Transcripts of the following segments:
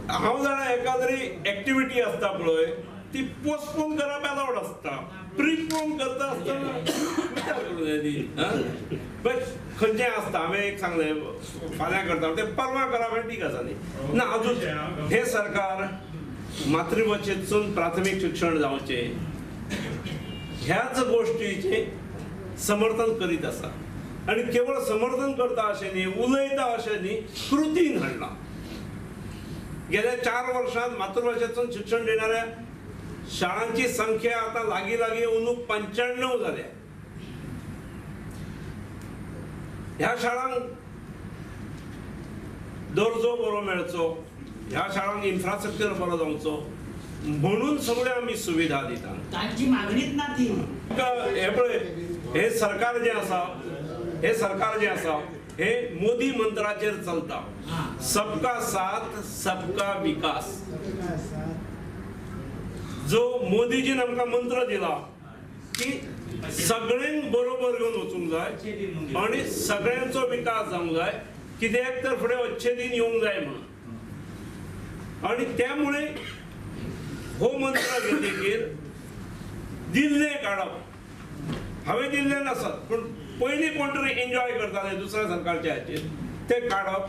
हांव जाणा एखादी ऍक्टिव्हिटी असता पळय ती पोस्टपोन करप अलाउड असता, प्रीपोन करता आसतना विचार करूंक जाय ती बट खंयचें आसता हांवें एक सांगलें फाल्यां करता तें परवां करप हें ठीक आसा न्ही ना अजून हे सरकार मातृभाशेंतसून प्राथमीक शिक्षण जावचें ह्याच गोष्टीचे समर्थन करीत आसा आणि केवळ समर्थन करता अशें न्ही उलयता अशें न्ही कृतीन हाडला गेल्या 4 वर्षांत मातृभाशेतून शिक्षण देणाऱ्या शाळांची संख्या आता लागी लागी अंदूक 95 जाल्या ह्या शाळांक दर्जो बरो मेळचो ह्या शाळांक इन्फ्रास्ट्रक्चर बरो जावचो म्हणून सगळे आमी सुविधा दिता तांची मागणीच ना ती हे पळय हे सरकार जे आसा हे मोदी मंत्राचेर चलता सबका साथ सबका विकास जो मोदीजीन आमकां मंत्र दिला की सगळ्यांक बरोबर घेवन वचूंक जाय आणि सगळ्यांचो विकास जावंक जाय कित्याक तर फुडें अच्छे दिन येवंक जाय म्हणून आणि त्यामुळे हो मंत्र घेतकीर दिल्ले काडप हांवें दिल्ले नासत पूण पयलीं कोण तरी एन्जॉय करताले दुसऱ्या सरकारच्या हाचेर ते काडप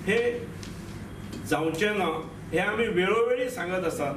हे जावचें ना हे आमी वेळोवेळी सांगत आसात